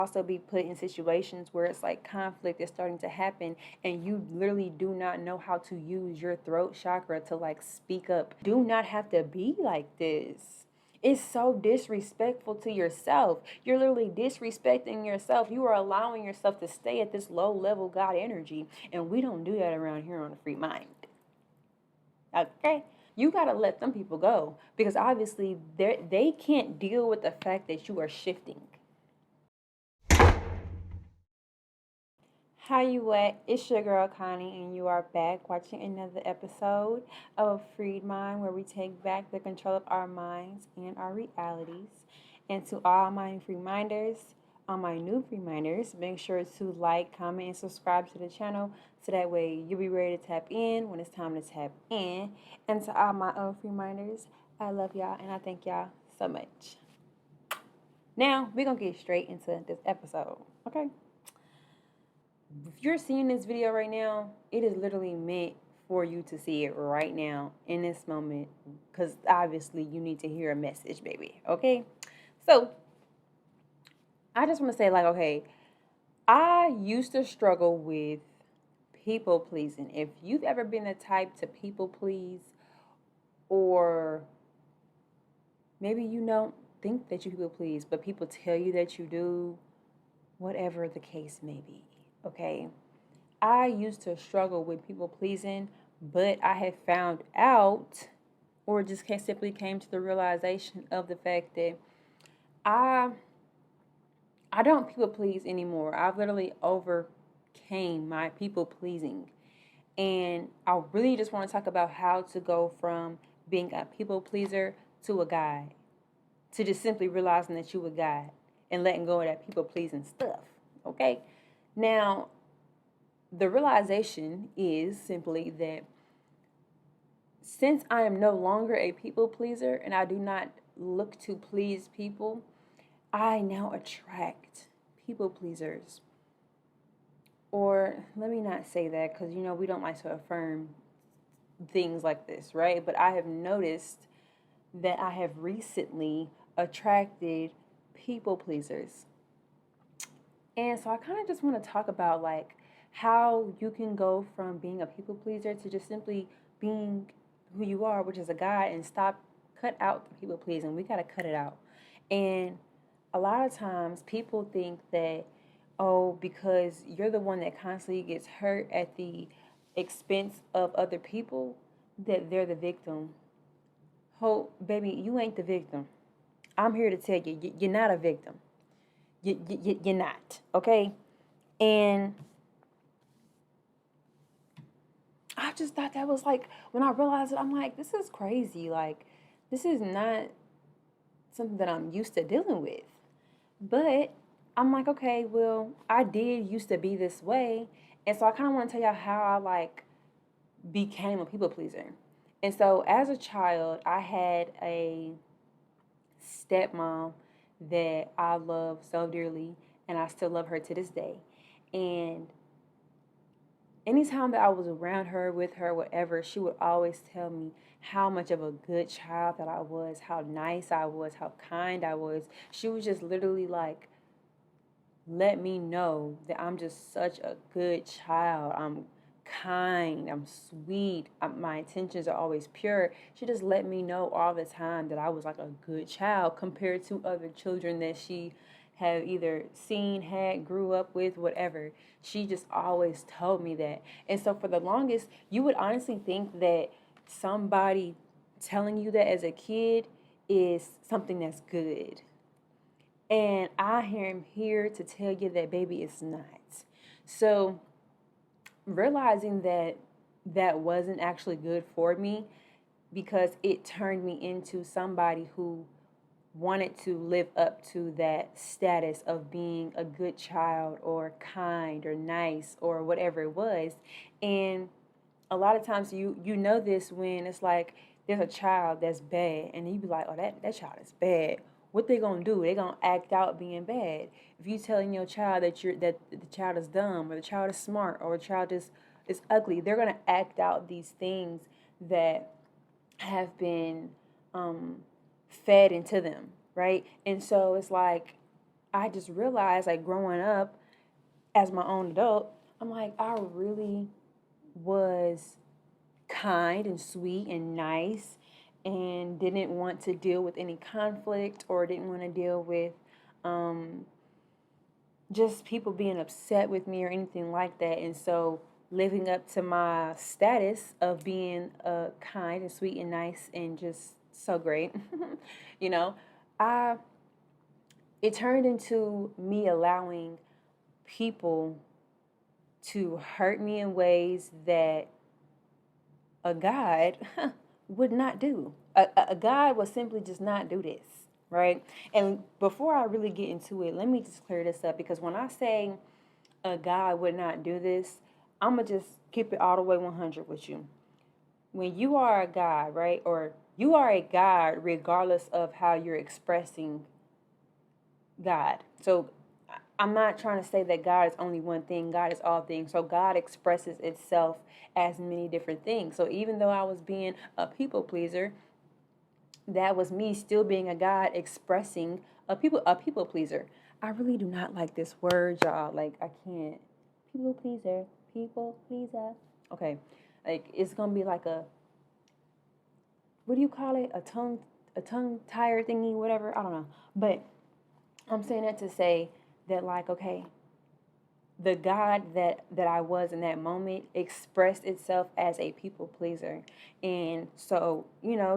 also be put in situations where it's like conflict is starting to happen and you literally do not know how to use your throat chakra to like speak up. Do not have to be like this. It's so disrespectful to yourself. You're literally disrespecting yourself. You are allowing yourself to stay at this low level God energy, and we don't do that around here on the Free Mind. Okay? You got to let them people go because obviously they can't deal with the fact that you are shifting. How you at? It's your girl Connie, and you are back watching another episode of Freed Mind, where we take back the control of our minds and our realities. And to all my reminders, all my new reminders, make sure to like, comment, and subscribe to the channel so that way you'll be ready to tap in when it's time to tap in. And to all my old reminders, I love y'all and I thank y'all so much. Now, we're going to get straight into this episode, okay? If you're seeing this video right now, it is literally meant for you to see it right now in this moment because obviously you need to hear a message, baby. Okay? So, I just want to say, like, okay, I used to struggle with people pleasing. If you've ever been the type to people please, or maybe you don't think that you people please, but people tell you that you do, whatever the case may be, okay? I used to struggle with people pleasing, but I have found out, or just simply came to the realization of the fact that I don't people please anymore. I've literally overcame my people pleasing. And I really just want to talk about how to go from being a people pleaser to a guide, to just simply realizing that you a guide and letting go of that people pleasing stuff. Okay? Now, the realization is simply that since I am no longer a people pleaser and I do not look to please people, I now attract people pleasers. Or let me not say that because, you know, we don't like to affirm things like this, right? But I have noticed that I have recently attracted people pleasers. And so I kind of just want to talk about like how you can go from being a people pleaser to just simply being who you are, which is a guide, and cut out the people pleasing. We got to cut it out. And a lot of times people think that, oh, because you're the one that constantly gets hurt at the expense of other people, that they're the victim. Hope, baby, you ain't the victim. I'm here to tell you, you're not a victim. You're not, okay? And I just thought that was like, when I realized it, I'm like, this is crazy. Like, this is not something that I'm used to dealing with. But I'm like, okay, well, I did used to be this way. And so I kind of want to tell y'all how I like became a people pleaser. And so as a child, I had a stepmom that I love so dearly, and I still love her to this day. And anytime that I was around her, with her, whatever, she would always tell me how much of a good child that I was, how nice I was, how kind I was. She was just literally like, let me know that I'm just such a good child. I'm kind, I'm sweet, my intentions are always pure. She just let me know all the time that I was like a good child compared to other children that she have either seen, had, grew up with, whatever. She just always told me that. And so for the longest, you would honestly think that somebody telling you that as a kid is something that's good. And I am here to tell you that, baby, it's not. So realizing that that wasn't actually good for me, because it turned me into somebody who wanted to live up to that status of being a good child or kind or nice or whatever it was. And a lot of times you know this when it's like there's a child that's bad and you be like, oh, that child is bad. What they gonna do? They gonna act out being bad. If you telling your child that the child is dumb or the child is smart or the child is ugly, they're gonna act out these things that have been fed into them, right? And so it's like I just realized, like, growing up as my own adult, I'm like, I really was kind and sweet and nice and didn't want to deal with any conflict or didn't want to deal with um, just people being upset with me or anything like that. And so living up to my status of being kind and sweet and nice and just so great, you know, I it turned into me allowing people to hurt me in ways that a God would not do. A God would simply just not do this, right? And before I really get into it, let me just clear this up, because when I say a God would not do this, I'm going to just keep it all the way 100 with you. When you are a God, right, or you are a God regardless of how you're expressing God. So I'm not trying to say that God is only one thing. God is all things. So God expresses itself as many different things. So even though I was being a people pleaser, that was me still being a God expressing a people pleaser. I really do not like this word, y'all. Like, I can't. People pleaser. People pleaser. Okay. Like, it's gonna be like a, what do you call it? A tongue tire thingy, whatever. I don't know. But I'm saying that to say that, like, okay, the God that I was in that moment expressed itself as a people pleaser. And so,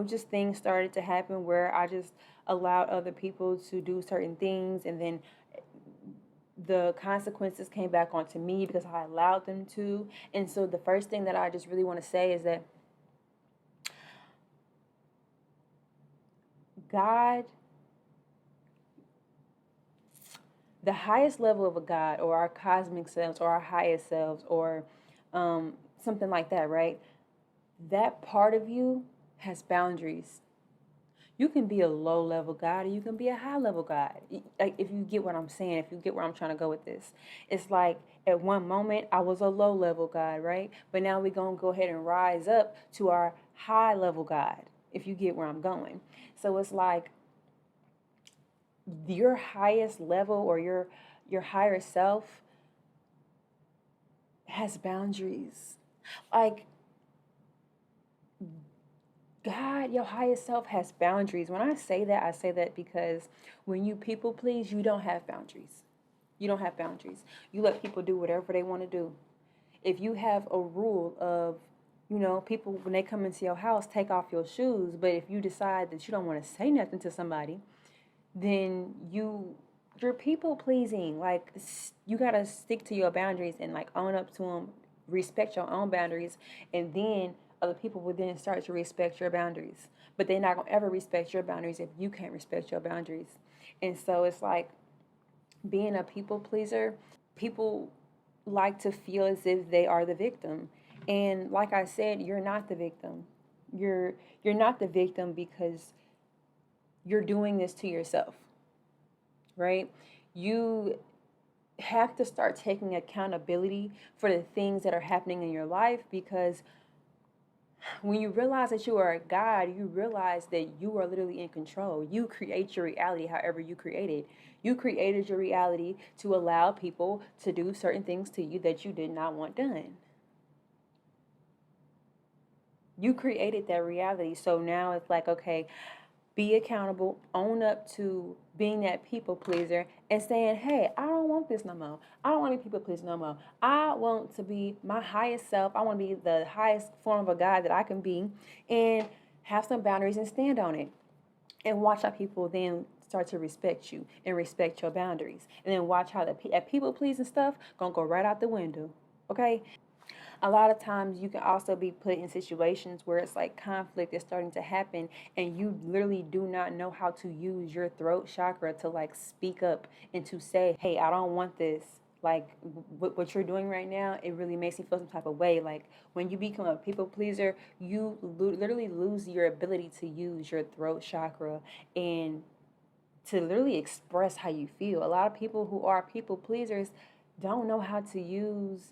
just things started to happen where I just allowed other people to do certain things, and then the consequences came back onto me because I allowed them to. And so the first thing that I just really want to say is that God, the highest level of a God, or our cosmic selves, or our highest selves, or something like that, right? That part of you has boundaries. You can be a low level God, or you can be a high level God. Like, if you get what I'm saying, if you get where I'm trying to go with this, it's like at one moment I was a low level God, right? But now we're going to go ahead and rise up to our high level God, if you get where I'm going. So it's like your highest level, or your higher self, has boundaries. Like, God, your highest self has boundaries. When I say that, I say that because when you people please, you don't have boundaries. You don't have boundaries. You let people do whatever they want to do. If you have a rule of, people, when they come into your house, take off your shoes, but if you decide that you don't want to say nothing to somebody, then you're people pleasing. Like, you got to stick to your boundaries and, like, own up to them, respect your own boundaries, and then other people will then start to respect your boundaries. But they're not going to ever respect your boundaries if you can't respect your boundaries. And so it's like, being a people pleaser, people like to feel as if they are the victim. And like I said, you're not the victim. You're not the victim because you're doing this to yourself, right? You have to start taking accountability for the things that are happening in your life, because when you realize that you are a God, you realize that you are literally in control. You create your reality however you create it. You created your reality to allow people to do certain things to you that you did not want done. You created that reality. So now it's like, okay, be accountable, own up to being that people pleaser, and saying, hey, I don't want this no more. I don't want to be people pleaser no more. I want to be my highest self. I want to be the highest form of a God that I can be, and have some boundaries and stand on it. And watch how people then start to respect you and respect your boundaries. And then watch how that people pleasing stuff gonna go right out the window. Okay? A lot of times you can also be put in situations where it's like conflict is starting to happen, and you literally do not know how to use your throat chakra to, like, speak up and to say, hey, I don't want this. Like, what you're doing right now, it really makes me feel some type of way. Like, when you become a people pleaser, you literally lose your ability to use your throat chakra and to literally express how you feel. A lot of people who are people pleasers don't know how to use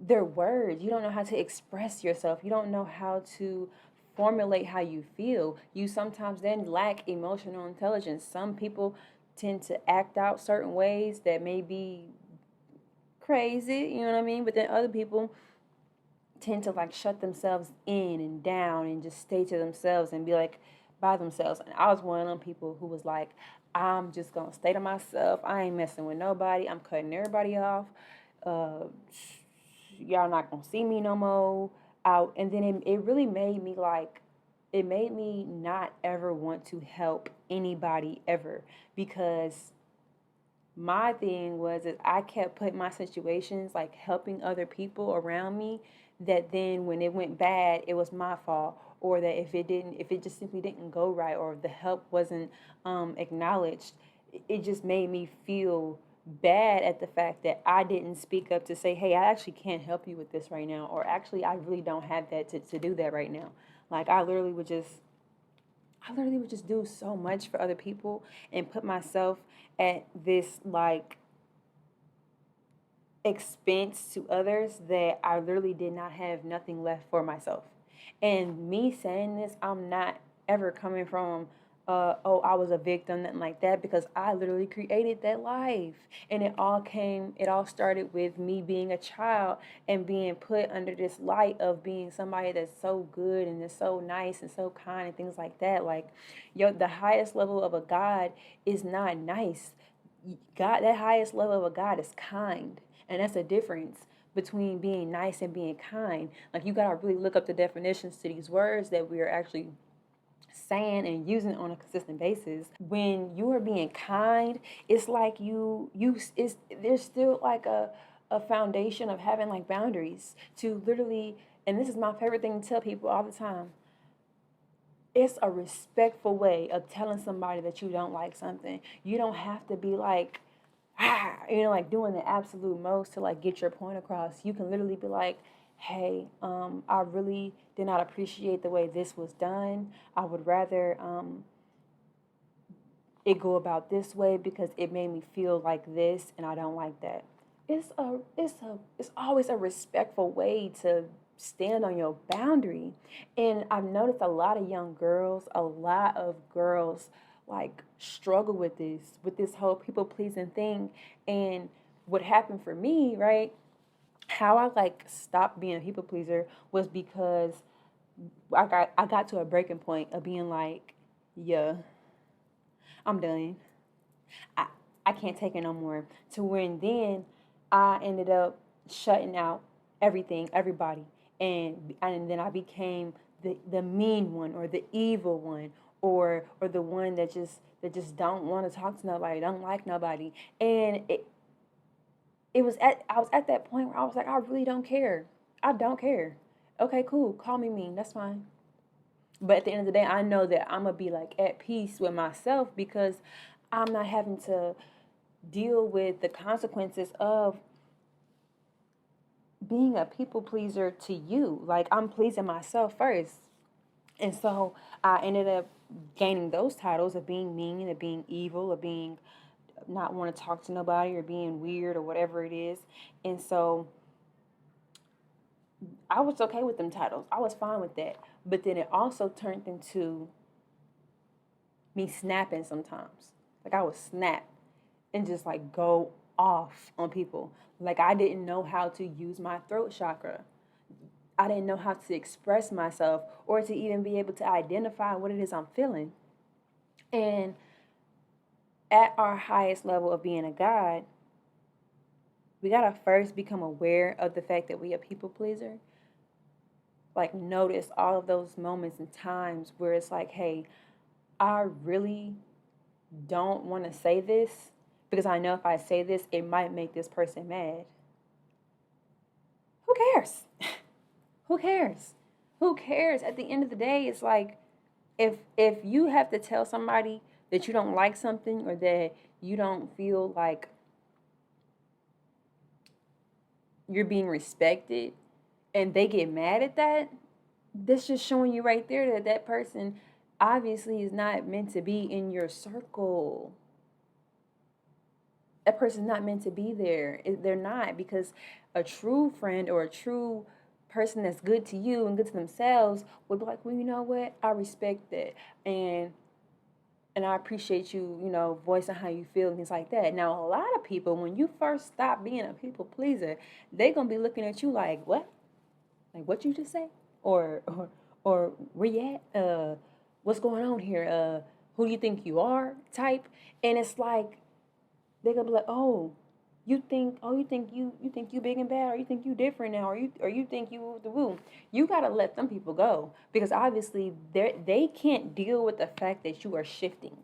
their words. You don't know how to express yourself. You don't know how to formulate how you feel. You sometimes then lack emotional intelligence. Some people tend to act out certain ways that may be crazy, you know what I mean? But then other people tend to like shut themselves in and down and just stay to themselves and be like by themselves. And I was one of them people who was like, I'm just gonna stay to myself. I ain't messing with nobody. I'm cutting everybody off. Uh, y'all not gonna see me no more. Out. And then it really made me like, it made me not ever want to help anybody ever, because my thing was that I kept putting my situations like helping other people around me, that then when it went bad it was my fault, or that if it just simply didn't go right, or if the help wasn't acknowledged, it just made me feel bad at the fact that I didn't speak up to say, hey, I actually can't help you with this right now, or actually I really don't have that to do that right now. Like I literally would just do so much for other people and put myself at this like expense to others that I literally did not have nothing left for myself. And me saying this, I'm not ever coming from oh, I was a victim, nothing like that, because I literally created that life. And it all started with me being a child and being put under this light of being somebody that's so good and is so nice and so kind and things like that. Like, the highest level of a God is not nice. God, that highest level of a God is kind. And that's a difference between being nice and being kind. Like, you gotta really look up the definitions to these words that we are actually saying and using on a consistent basis. When you are being kind, it's like there's still like a foundation of having like boundaries to literally, and this is my favorite thing to tell people all the time. It's a respectful way of telling somebody that you don't like something. You don't have to be like, like doing the absolute most to like get your point across. You can literally be like, hey, I really did not appreciate the way this was done. I would rather it go about this way because it made me feel like this and I don't like that. It's always a respectful way to stand on your boundary. And I've noticed a lot of girls like struggle with this whole people pleasing thing. And what happened for me, right? How I like stopped being a people pleaser was because I got to a breaking point of being like, yeah, I'm done. I I can't take it no more. To when then I ended up shutting out everything, everybody, and then I became the mean one, or the evil one, or the one that just don't want to talk to nobody, don't like nobody. And I was at that point where I was like, I really don't care. I don't care. Okay, cool. Call me mean. That's fine. But at the end of the day, I know that I'm gonna be like at peace with myself, because I'm not having to deal with the consequences of being a people pleaser to you. Like, I'm pleasing myself first. And so I ended up gaining those titles of being mean, of being evil, of being not want to talk to nobody, or being weird, or whatever it is. And so I was okay with them titles. I was fine with that. But then it also turned into me snapping sometimes. Like, I would snap and just like go off on people. Like, I didn't know how to use my throat chakra. I didn't know how to express myself, or to even be able to identify what it is I'm feeling. And at our highest level of being a God, we gotta first become aware of the fact that we are a people pleaser. Like, notice all of those moments and times where it's like, hey, I really don't want to say this, because I know if I say this, it might make this person mad. Who cares? Who cares? Who cares? At the end of the day, it's like, if you have to tell somebody that you don't like something, or that you don't feel like you're being respected, and they get mad at that, that's just showing you right there that that person obviously is not meant to be in your circle. That person's not meant to be there. They're not, because a true friend, or a true person that's good to you and good to themselves, would be like, well, you know what? I respect that. And and I appreciate you, voicing how you feel and things like that. Now, a lot of people, when you first stop being a people pleaser, they're gonna be looking at you like, what? Like, what you just say? Or where you at? What's going on here? Who do you think you are? Type. And it's like they're gonna be like, oh, you think you big and bad, or you think you different now, or you think you the woo. You gotta let them people go, because obviously they can't deal with the fact that you are shifting.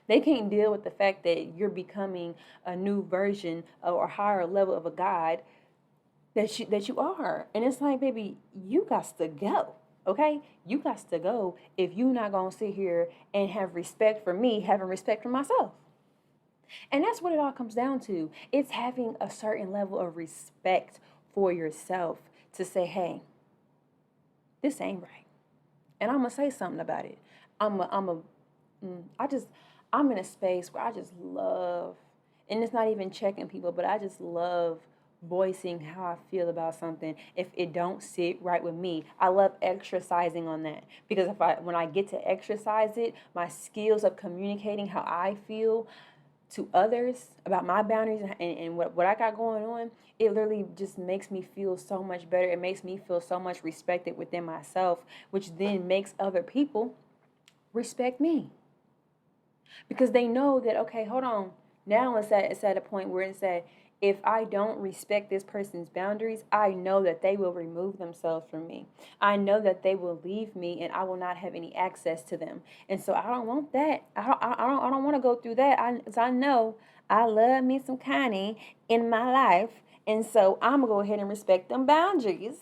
They can't deal with the fact that you're becoming a new version or higher level of a God that you are. And it's like, baby, you got to go. Okay? You got to go if you not gonna sit here and have respect for me, having respect for myself. And that's what it all comes down to. It's having a certain level of respect for yourself to say, hey, this ain't right. And I'm gonna say something about it. I'm a, I'm a, I just, I'm in a space where I just love, and it's not even checking people, but I just love voicing how I feel about something if it don't sit right with me. I love exercising on that, because when I get to exercise it, my skills of communicating how I feel to others about my boundaries and what I got going on, it literally just makes me feel so much better. It makes me feel so much respected within myself, which then makes other people respect me, because they know that, okay, hold on. Now it's at a point where it's at, if I don't respect this person's boundaries, I know that they will remove themselves from me. I know that they will leave me, and I will not have any access to them. And so I don't want that. I don't want to go through that. I know I love me some Connie in my life, and so I'm gonna go ahead and respect them boundaries.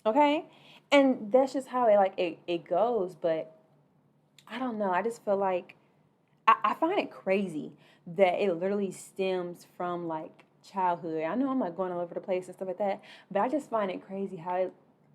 Okay, and that's just how it goes. But I don't know. I just feel like I find it crazy that it literally stems from like childhood. I know I'm like going all over the place and stuff like that, but I just find it crazy how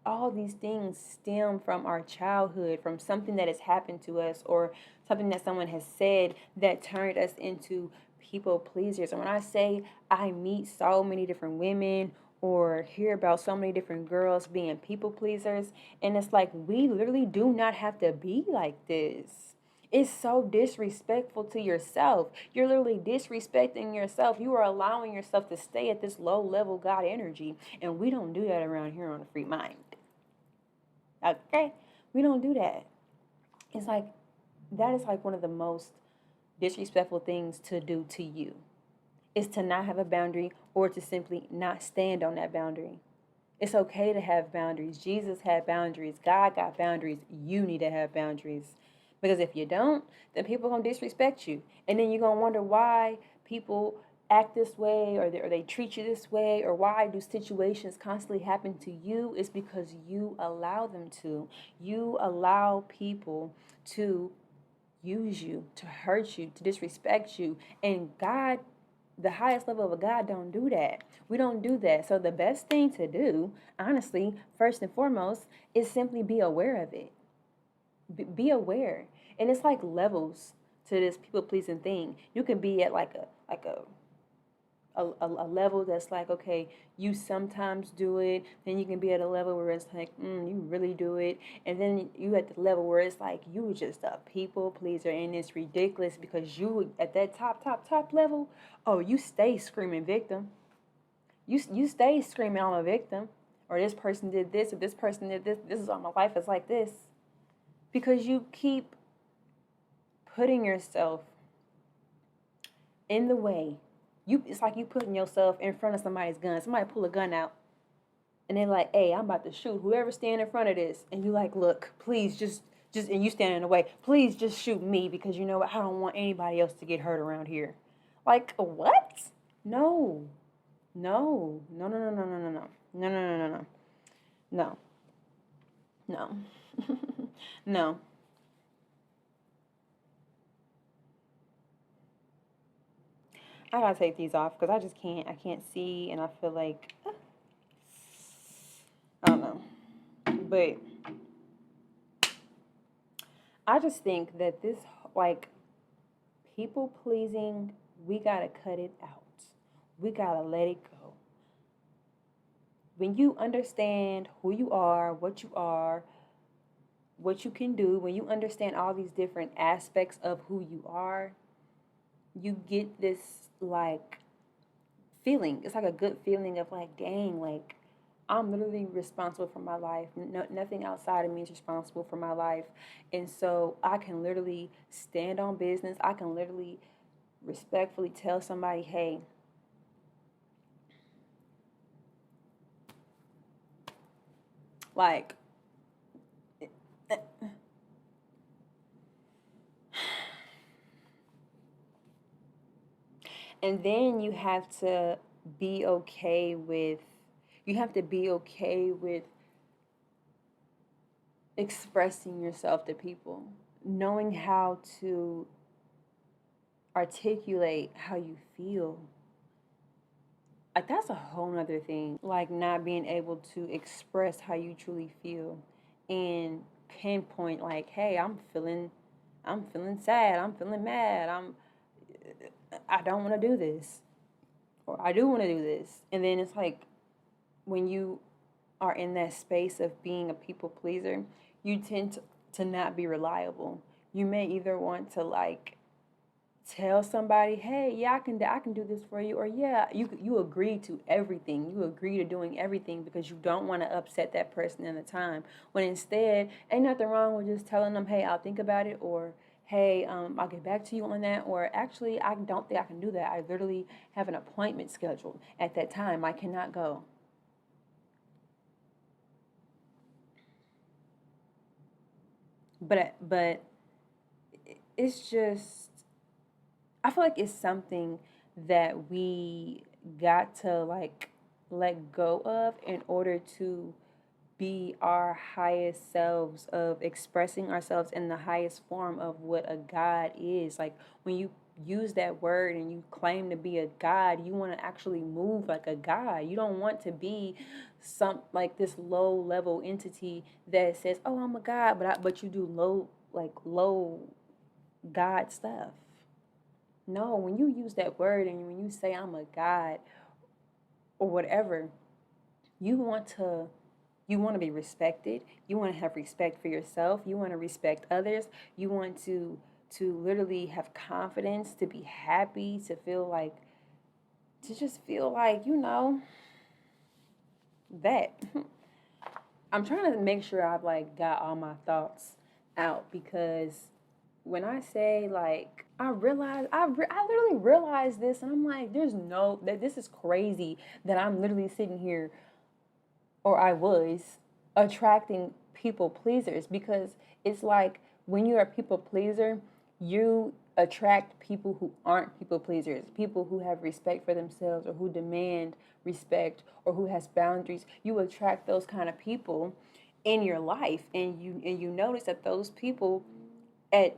all these things stem from our childhood, from something that has happened to us, or something that someone has said that turned us into people pleasers. And when I say I meet so many different women or hear about so many different girls being people pleasers, and it's like, we literally do not have to be like this. It's so disrespectful to yourself. You're literally disrespecting yourself. You are allowing yourself to stay at this low level God energy. And we don't do that around here on the Free Mind. Okay? We don't do that. It's like, that is like one of the most disrespectful things to do to you, is to not have a boundary, or to simply not stand on that boundary. It's okay to have boundaries. Jesus had boundaries. God got boundaries. You need to have boundaries. Because if you don't, then people are going to disrespect you. And then you're going to wonder why people act this way, or they treat you this way, or why do situations constantly happen to you. It's because you allow them to. You allow people to use you, to hurt you, to disrespect you. And God, the highest level of a God, don't do that. We don't do that. So the best thing to do, honestly, first and foremost, is simply be aware of it. Be aware. And it's like levels to this people pleasing thing. You can be at like a level that's like, okay, you sometimes do it. Then you can be at a level where it's like, you really do it. And then you at the level where it's like, you just a people pleaser, and it's ridiculous because you at that top level, oh, you stay screaming victim. You stay screaming, I'm a victim, or this person did this, or this person did this. This is why my life is like this, because you keep putting yourself in the way. It's like you putting yourself in front of somebody's gun. Somebody pull a gun out, and they're like, "Hey, I'm about to shoot whoever stand in front of this." And you like, "Look, please, just," and you stand in the way. Please, just shoot me, because you know what? I don't want anybody else to get hurt around here. Like, what? No, no, no, no, no, no, no, no, no, no, no, no, no, no, no, no. I gotta take these off because I just can't. I can't see, and I feel like I don't know. But I just think that this, like, people pleasing, we gotta cut it out. We gotta let it go. When you understand who you are, what you are, what you can do, when you understand all these different aspects of who you are, you get this like feeling. It's like a good feeling of like, dang, like I'm literally responsible for my life. No, nothing outside of me is responsible for my life. And so I can literally stand on business. I can literally respectfully tell somebody, hey, like, and then be okay with, you have to be okay with expressing yourself to people, knowing how to articulate how you feel. Like, that's a whole nother thing. Like, not being able to express how you truly feel and pinpoint, like, hey, I'm feeling sad, I'm feeling mad, I don't want to do this, or I do want to do this. And then it's like, when you are in that space of being a people pleaser, you tend to not be reliable. You may either want to like tell somebody, hey, yeah, I can do this for you, or yeah, you agree to everything. You agree to doing everything because you don't want to upset that person in the time. When instead, ain't nothing wrong with just telling them, hey, I'll think about it, or hey, I'll get back to you on that, or actually, I don't think I can do that. I literally have an appointment scheduled at that time. I cannot go. But it's just, I feel like it's something that we got to like let go of in order to be our highest selves, of expressing ourselves in the highest form of what a God is. Like, when you use that word and you claim to be a God, you want to actually move like a God. You don't want to be some like this low level entity that says, "Oh, I'm a God," but you do low God stuff. No, when you use that word and when you say I'm a God or whatever, you want to you want to be respected. You want to have respect for yourself. You want to respect others. You want to literally have confidence, to be happy, to feel like, to just feel like, that. I'm trying to make sure I've like got all my thoughts out, because when I say like, I literally realized this, and I'm like, there's no, that this is crazy that I'm literally sitting here, or I was attracting people pleasers, because it's like, when you're a people pleaser, you attract people who aren't people pleasers, people who have respect for themselves, or who demand respect, or who has boundaries. You attract those kind of people in your life, and you notice that those people, at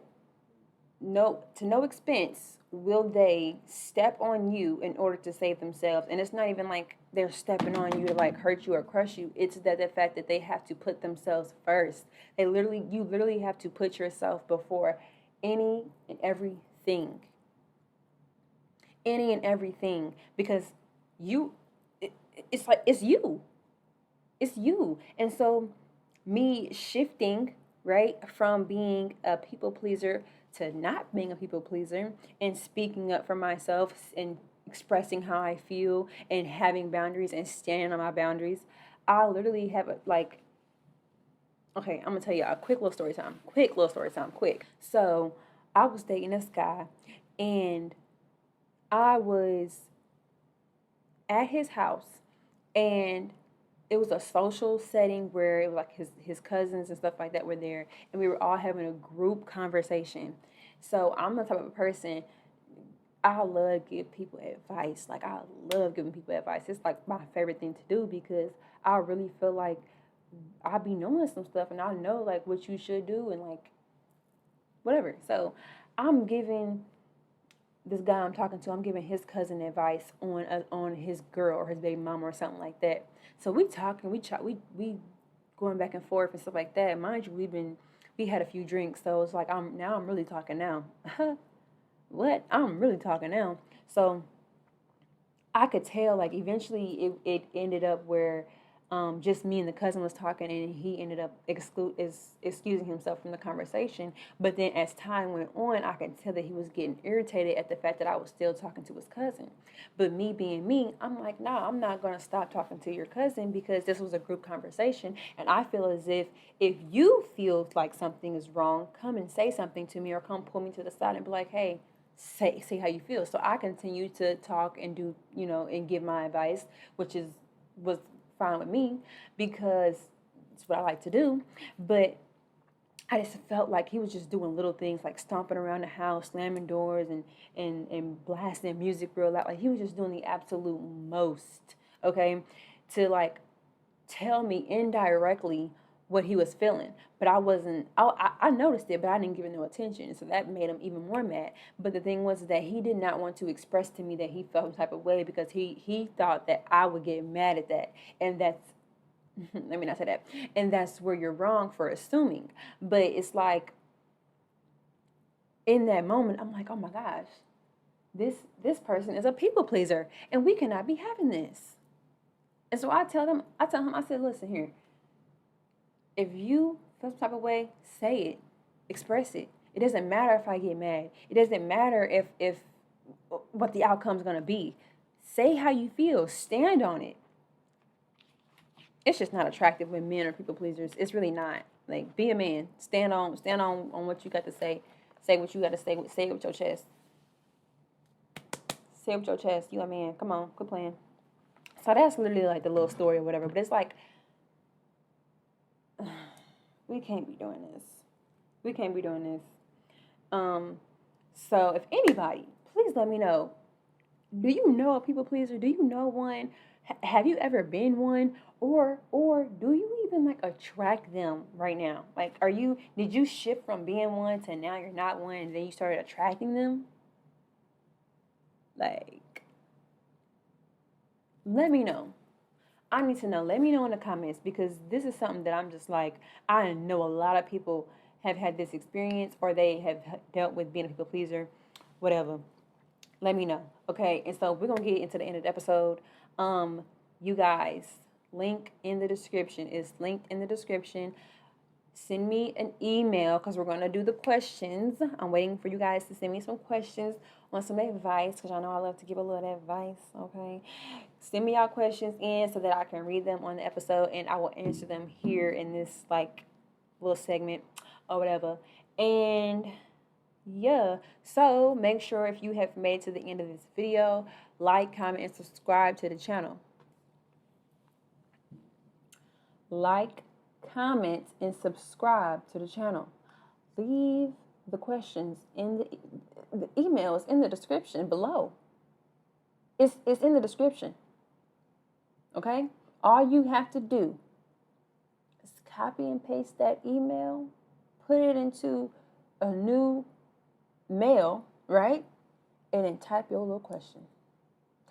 no expense, will they step on you in order to save themselves. And it's not even like they're stepping on you to like hurt you or crush you. It's that the fact that they have to put themselves first. You literally have to put yourself before any and everything. Any and everything. Because you it's like, it's you. And so, me shifting, right, from being a people pleaser to not being a people pleaser, and speaking up for myself, and expressing how I feel, and having boundaries and standing on my boundaries, I literally have like, okay, I'm gonna tell you a quick little story time. Quick little story time. Quick. So I was dating this guy, and I was at his house, and it was a social setting where it was like his cousins and stuff like that were there, and we were all having a group conversation. So I'm the type of person, I love give people advice. Like, I love giving people advice. It's like my favorite thing to do, because I really feel like I be knowing some stuff, and I know like what you should do, and like whatever. So I'm giving this guy I'm talking to, I'm giving his cousin advice on his girl or his baby mama or something like that. So we talking, we going back and forth and stuff like that. Mind you, we had a few drinks, so it's like, I'm really talking now. What? I'm really talking now. So I could tell, like, eventually it ended up where just me and the cousin was talking, and he ended up excusing himself from the conversation. But then as time went on, I could tell that he was getting irritated at the fact that I was still talking to his cousin. But me being me, I'm like, nah, I'm not going to stop talking to your cousin because this was a group conversation. And I feel as if you feel like something is wrong, come and say something to me, or come pull me to the side and be like, hey, say how you feel. So I continue to talk and do, and give my advice, which was fine with me because it's what I like to do. But I just felt like he was just doing little things like stomping around the house, slamming doors, and blasting music real loud. Like he was just doing the absolute most, okay, to like tell me indirectly what he was feeling. But I wasn't, I noticed it, but I didn't give it no attention. So that made him even more mad. But the thing was that he did not want to express to me that he felt some type of way because he thought that I would get mad at that. And that's, let me not say that. And that's where you're wrong for assuming. But it's like, in that moment, I'm like, oh my gosh, this person is a people pleaser. And we cannot be having this. And so I tell him, I said, listen here, if you feel some type of way, say it, express it. It doesn't matter if I get mad. It doesn't matter if what the outcome's gonna be. Say how you feel. Stand on it. It's just not attractive when men are people pleasers. It's really not. Like, be a man. Stand on what you got to say. Say what you got to say. Say it with your chest. Say it with your chest. You a man. Come on, quit playing. So that's literally like the little story or whatever. But it's like, we can't be doing this. We can't be doing this. So if anybody, please let me know. Do you know a people pleaser? Do you know one? Have you ever been one? Or do you even like attract them right now? Like, did you shift from being one to now you're not one and then you started attracting them? Like, let me know. I need to know. Let me know in the comments because this is something that I'm just like, I know a lot of people have had this experience or they have dealt with being a people pleaser, whatever. Let me know. Okay. And so we're going to get into the end of the episode. You guys, link in the description is linked in the description. Send me an email because we're going to do the questions. I'm waiting for you guys to send me some questions on some advice because I know I love to give a little advice, okay? Send me y'all questions in so that I can read them on the episode and I will answer them here in this like little segment or whatever. And yeah, so make sure if you have made it to the end of this video, like, comment, and subscribe to the channel. Like, comment, and subscribe to the channel. Leave the questions in the emails in the description below. It's in the description. Okay? All you have to do is copy and paste that email, put it into a new mail, right? And then type your little question.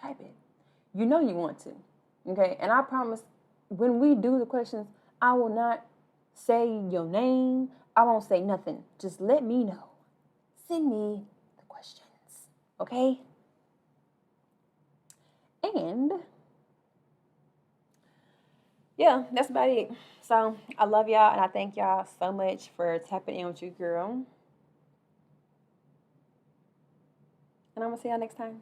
Type it. You know you want to. Okay? And I promise when we do the questions, I will not say your name. I won't say nothing. Just let me know. Send me the questions. Okay? And yeah, that's about it. So I love y'all and I thank y'all so much for tapping in with your girl. And I'm going to see y'all next time.